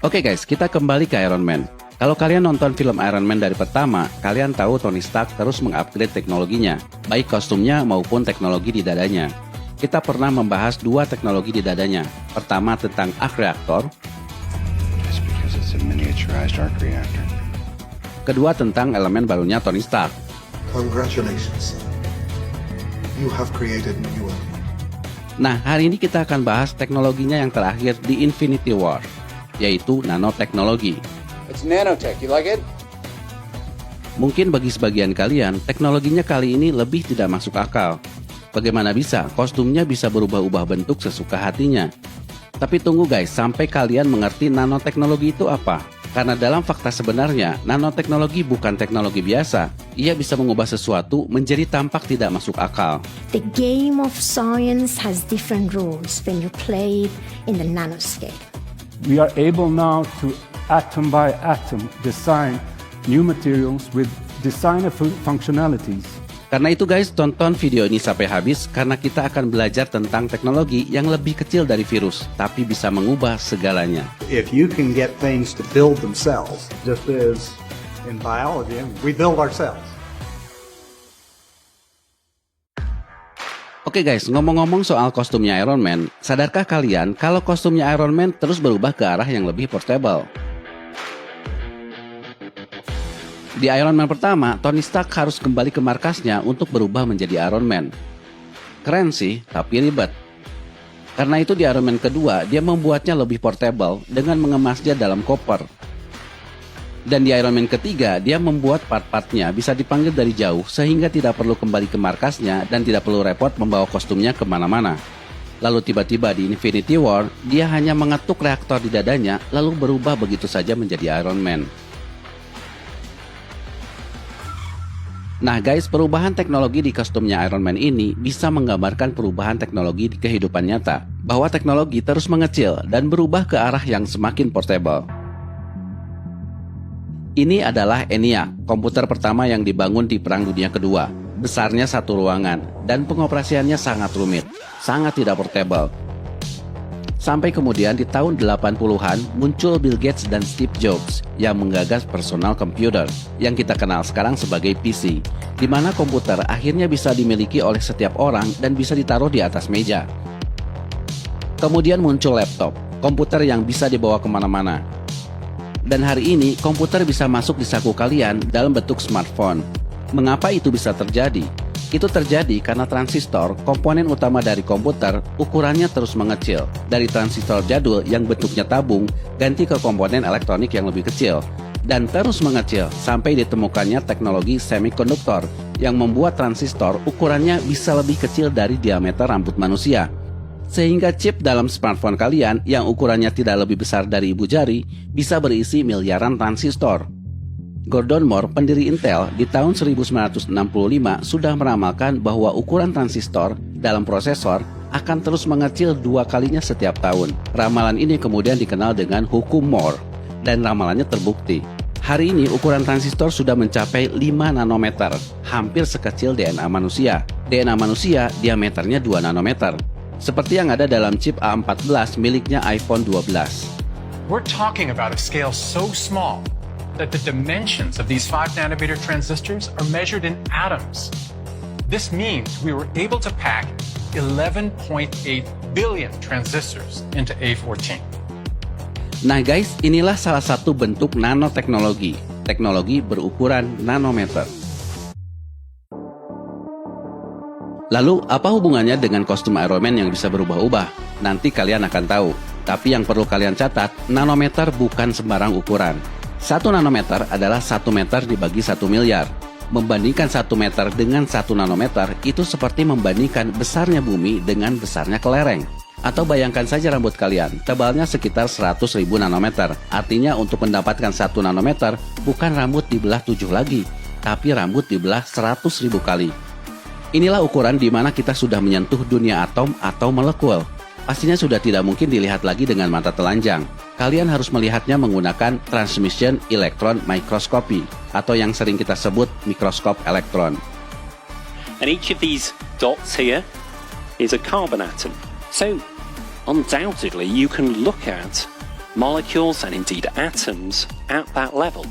Oke guys, kita kembali ke Iron Man. Kalau kalian nonton film Iron Man dari pertama, kalian tahu Tony Stark terus mengupgrade teknologinya, baik kostumnya maupun teknologi di dadanya. Kita pernah membahas dua teknologi di dadanya. Pertama tentang arc reactor. Kedua tentang elemen barunya Tony Stark. Congratulations. You have created a new one. Nah, hari ini kita akan bahas teknologinya yang terakhir di Infinity War, yaitu nanoteknologi. It's nanotech. You like it? Mungkin bagi sebagian kalian, teknologinya kali ini lebih tidak masuk akal. Bagaimana bisa kostumnya bisa berubah-ubah bentuk sesuka hatinya? Tapi tunggu guys, sampai kalian mengerti nanoteknologi itu apa. Karena dalam fakta sebenarnya, nanoteknologi bukan teknologi biasa. Ia bisa mengubah sesuatu menjadi tampak tidak masuk akal. The game of science has different rules when you play it in the nanoscale. We are able now to atom by atom design new materials with designer functionalities. Karena itu guys, tonton video ini sampai habis karena kita akan belajar tentang teknologi yang lebih kecil dari virus, tapi bisa mengubah segalanya. If you can get things to build themselves, just as in biology, we build ourselves. Oke guys, ngomong-ngomong soal kostumnya Iron Man, sadarkah kalian kalau kostumnya Iron Man terus berubah ke arah yang lebih portable? Di Iron Man pertama, Tony Stark harus kembali ke markasnya untuk berubah menjadi Iron Man. Keren sih, tapi ribet. Karena itu di Iron Man kedua, dia membuatnya lebih portable dengan mengemasnya dalam koper. Dan di Iron Man ketiga, dia membuat part-partnya bisa dipanggil dari jauh sehingga tidak perlu kembali ke markasnya dan tidak perlu repot membawa kostumnya kemana-mana. Lalu tiba-tiba di Infinity War, dia hanya mengetuk reaktor di dadanya lalu berubah begitu saja menjadi Iron Man. Nah guys, perubahan teknologi di kostumnya Iron Man ini bisa menggambarkan perubahan teknologi di kehidupan nyata, bahwa teknologi terus mengecil dan berubah ke arah yang semakin portable. Ini adalah ENIAC, komputer pertama yang dibangun di Perang Dunia Kedua. Besarnya satu ruangan dan pengoperasiannya sangat rumit, sangat tidak portable. Sampai kemudian di tahun 80-an muncul Bill Gates dan Steve Jobs yang menggagas personal computer yang kita kenal sekarang sebagai PC, di mana komputer akhirnya bisa dimiliki oleh setiap orang dan bisa ditaruh di atas meja. Kemudian muncul laptop, komputer yang bisa dibawa kemana-mana. Dan hari ini komputer bisa masuk di saku kalian dalam bentuk smartphone. Mengapa itu bisa terjadi? Itu terjadi karena transistor, komponen utama dari komputer, ukurannya terus mengecil. Dari transistor jadul yang bentuknya tabung, ganti ke komponen elektronik yang lebih kecil. Dan terus mengecil sampai ditemukannya teknologi semikonduktor yang membuat transistor ukurannya bisa lebih kecil dari diameter rambut manusia. Sehingga chip dalam smartphone kalian yang ukurannya tidak lebih besar dari ibu jari bisa berisi miliaran transistor. Gordon Moore, pendiri Intel, di tahun 1965 sudah meramalkan bahwa ukuran transistor dalam prosesor akan terus mengecil 2 kalinya setiap tahun. Ramalan ini kemudian dikenal dengan hukum Moore, dan ramalannya terbukti. Hari ini ukuran transistor sudah mencapai 5 nanometer, hampir sekecil DNA manusia. DNA manusia diameternya 2 nanometer, seperti yang ada dalam chip A14 miliknya iPhone 12. We're talking about a scale so small that the dimensions of these 5 nanometer transistors are measured in atoms. This means we were able to pack 11.8 billion transistors into A14. Nah guys, inilah salah satu bentuk nanoteknologi, teknologi berukuran nanometer. Lalu, apa hubungannya dengan kostum Iron Man yang bisa berubah-ubah? Nanti kalian akan tahu. Tapi yang perlu kalian catat, nanometer bukan sembarang ukuran. 1 nanometer adalah 1 meter dibagi 1 miliar. Membandingkan 1 meter dengan 1 nanometer itu seperti membandingkan besarnya bumi dengan besarnya kelereng. Atau bayangkan saja rambut kalian, tebalnya sekitar 100.000 nanometer. Artinya untuk mendapatkan 1 nanometer, bukan rambut dibelah 7 lagi, tapi rambut dibelah 100.000 kali. Inilah ukuran di mana kita sudah menyentuh dunia atom atau molekul. Pastinya sudah tidak mungkin dilihat lagi dengan mata telanjang. Kalian harus melihatnya menggunakan transmission electron microscopy atau yang sering kita sebut mikroskop elektron. And each of these dots here is a carbon atom. So undoubtedly you can look at molecules and indeed atoms at that level.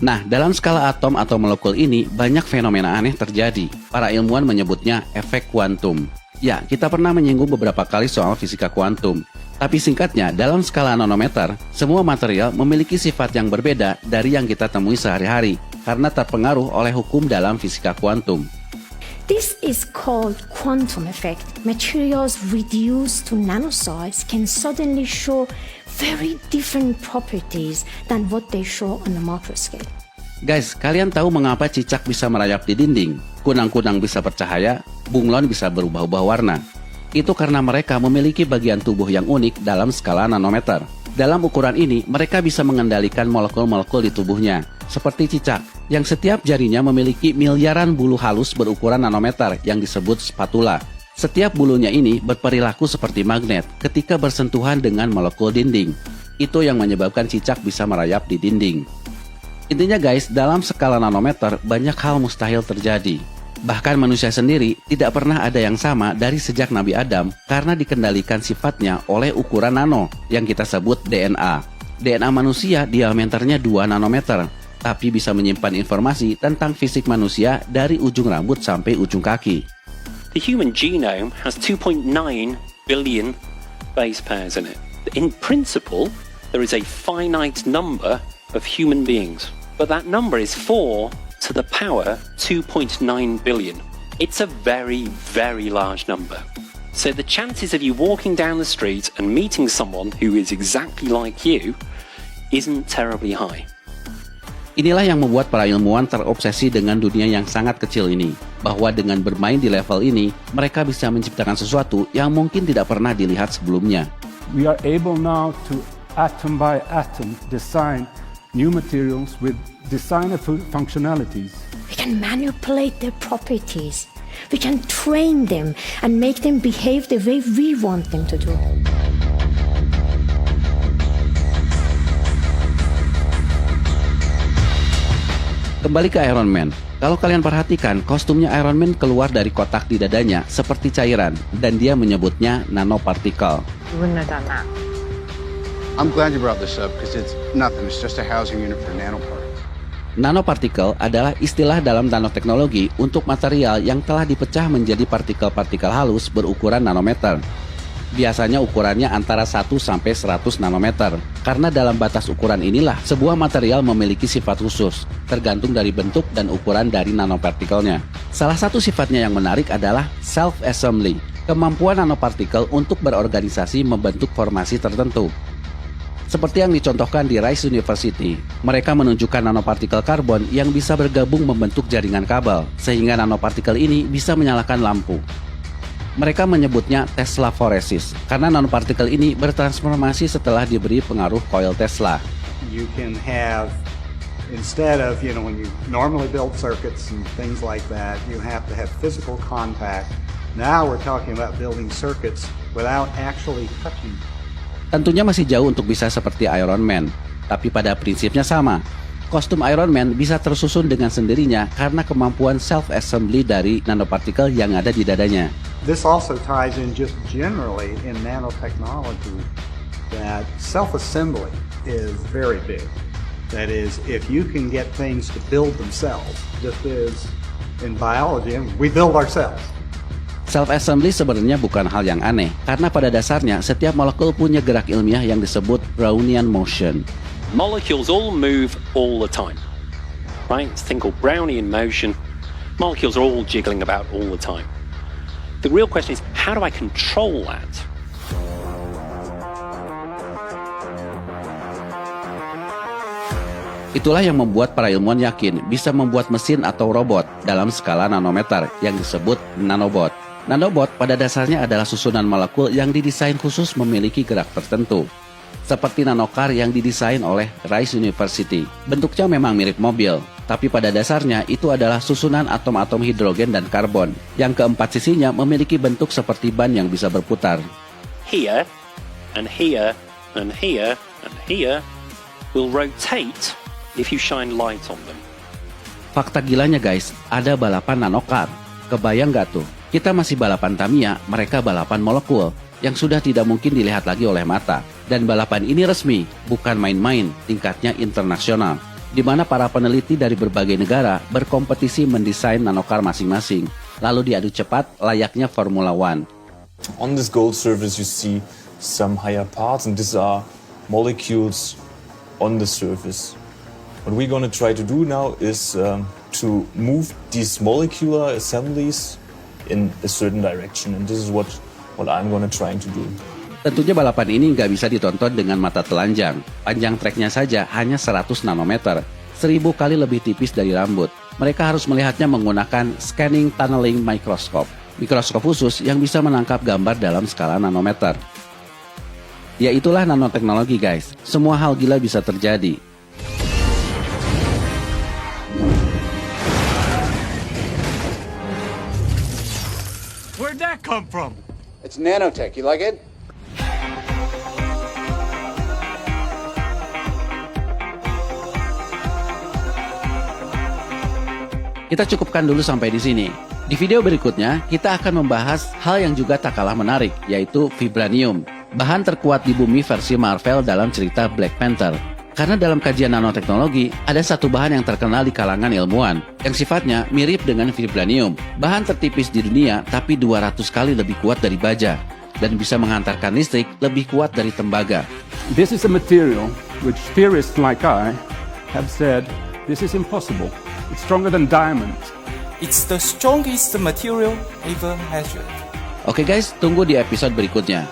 Nah, dalam skala atom atau molekul ini banyak fenomena aneh terjadi. Para ilmuwan menyebutnya efek kuantum. Ya, kita pernah menyinggung beberapa kali soal fisika kuantum. Tapi singkatnya, dalam skala nanometer, semua material memiliki sifat yang berbeda dari yang kita temui sehari-hari karena terpengaruh oleh hukum dalam fisika kuantum. This is called quantum effect. Materials reduced to nanosize can suddenly show very different properties than what they show on the macro scale. Guys, kalian tahu mengapa cicak bisa merayap di dinding? Kunang-kunang bisa bercahaya, bunglon bisa berubah-ubah warna. Itu karena mereka memiliki bagian tubuh yang unik dalam skala nanometer. Dalam ukuran ini, mereka bisa mengendalikan molekul-molekul di tubuhnya, seperti cicak, yang setiap jarinya memiliki miliaran bulu halus berukuran nanometer yang disebut spatula. Setiap bulunya ini berperilaku seperti magnet ketika bersentuhan dengan molekul dinding. Itu yang menyebabkan cicak bisa merayap di dinding. Intinya guys, dalam skala nanometer banyak hal mustahil terjadi. Bahkan manusia sendiri tidak pernah ada yang sama dari sejak Nabi Adam karena dikendalikan sifatnya oleh ukuran nano yang kita sebut DNA. DNA manusia diameternya 2 nanometer, tapi bisa menyimpan informasi tentang fisik manusia dari ujung rambut sampai ujung kaki. The human genome has 2.9 billion base pairs in it. In principle, there is a finite number of human beings, but that number is 4 to the power 2.9 billion. It's a very, very large number. So the chances of you walking down the street and meeting someone who is exactly like you isn't terribly high. Inilah yang membuat para ilmuwan terobsesi dengan dunia yang sangat kecil ini, bahwa dengan bermain di level ini, mereka bisa menciptakan sesuatu yang mungkin tidak pernah dilihat sebelumnya. We are able now to atom by atom design new materials with designer functionalities. We can manipulate their properties. We can train them and make them behave the way we want them to do. Kembali ke Iron Man. Kalau kalian perhatikan, kostumnya Iron Man keluar dari kotak di dadanya seperti cairan, dan dia menyebutnya nanopartikel. Wouldn't have done that. I'm glad you brought this up because it's nothing. It's just a housing unit for nanoparticles. Nanopartikel adalah istilah dalam nanoteknologi untuk material yang telah dipecah menjadi partikel-partikel halus berukuran nanometer. Biasanya ukurannya antara 1 sampai 100 nanometer. Karena dalam batas ukuran inilah sebuah material memiliki sifat khusus, tergantung dari bentuk dan ukuran dari nanopartikelnya. Salah satu sifatnya yang menarik adalah self-assembly, kemampuan nanopartikel untuk berorganisasi membentuk formasi tertentu. Seperti yang dicontohkan di Rice University, mereka menunjukkan nanopartikel karbon yang bisa bergabung membentuk jaringan kabel, sehingga nanopartikel ini bisa menyalakan lampu. Mereka menyebutnya Tesla Foresis, karena nanopartikel ini bertransformasi setelah diberi pengaruh koil Tesla. You can have, instead of, when you normally build circuits and things like that, you have to have physical contact. Now we're talking about building circuits without actually touching. Tentunya masih jauh untuk bisa seperti Iron Man, tapi pada prinsipnya sama. Kostum Iron Man bisa tersusun dengan sendirinya karena kemampuan self-assembly dari nanopartikel yang ada di dadanya. This also ties in just generally in nanotechnology that self-assembly is very big. That is, if you can get things to build themselves, just as in biology, we build ourselves. Self-assembly sebenarnya bukan hal yang aneh, karena pada dasarnya setiap molekul punya gerak ilmiah yang disebut Brownian motion. Molecules all move all the time, right? It's a thing called Brownian motion. Molecules are all jiggling about all the time. The real question is, how do I control that? Itulah yang membuat para ilmuwan yakin bisa membuat mesin atau robot dalam skala nanometer yang disebut nanobot. Nanobot pada dasarnya adalah susunan molekul yang didesain khusus memiliki gerak tertentu. Seperti nanokar yang didesain oleh Rice University. Bentuknya memang mirip mobil, tapi pada dasarnya itu adalah susunan atom-atom hidrogen dan karbon, yang keempat sisinya memiliki bentuk seperti ban yang bisa berputar. Here, and here, and here, and here will rotate if you shine light on them. Fakta gilanya guys, ada balapan nanokar. Kebayang gak tuh? Kita masih balapan Tamiya, mereka balapan molekul, yang sudah tidak mungkin dilihat lagi oleh mata. Dan balapan ini resmi, bukan main-main, tingkatnya internasional, di mana para peneliti dari berbagai negara berkompetisi mendesain nanocar masing-masing, lalu diadu cepat layaknya Formula One. On this gold surface you see some higher parts, and these are molecules on the surface. What we're going to try to do now is to move these molecular assemblies in a certain direction, and this is what I'm going to try to do. Tentunya balapan ini nggak bisa ditonton dengan mata telanjang. Panjang treknya saja hanya 100 nanometer, 1000 kali lebih tipis dari rambut. Mereka harus melihatnya menggunakan scanning tunneling microscope, mikroskop khusus yang bisa menangkap gambar dalam skala nanometer. Ya itulah nanoteknologi guys, semua hal gila bisa terjadi. Where'd that come from? It's nanotech. You like it? Kita cukupkan dulu sampai di sini. Di video berikutnya, kita akan membahas hal yang juga tak kalah menarik, yaitu vibranium, bahan terkuat di bumi versi Marvel dalam cerita Black Panther. Karena dalam kajian nanoteknologi, ada satu bahan yang terkenal di kalangan ilmuwan, yang sifatnya mirip dengan vibranium, bahan tertipis di dunia tapi 200 kali lebih kuat dari baja, dan bisa menghantarkan listrik lebih kuat dari tembaga. This is a material which theorists like I have said this is impossible. It's stronger than diamond. It's the strongest material ever measured. Oke guys, tunggu di episode berikutnya.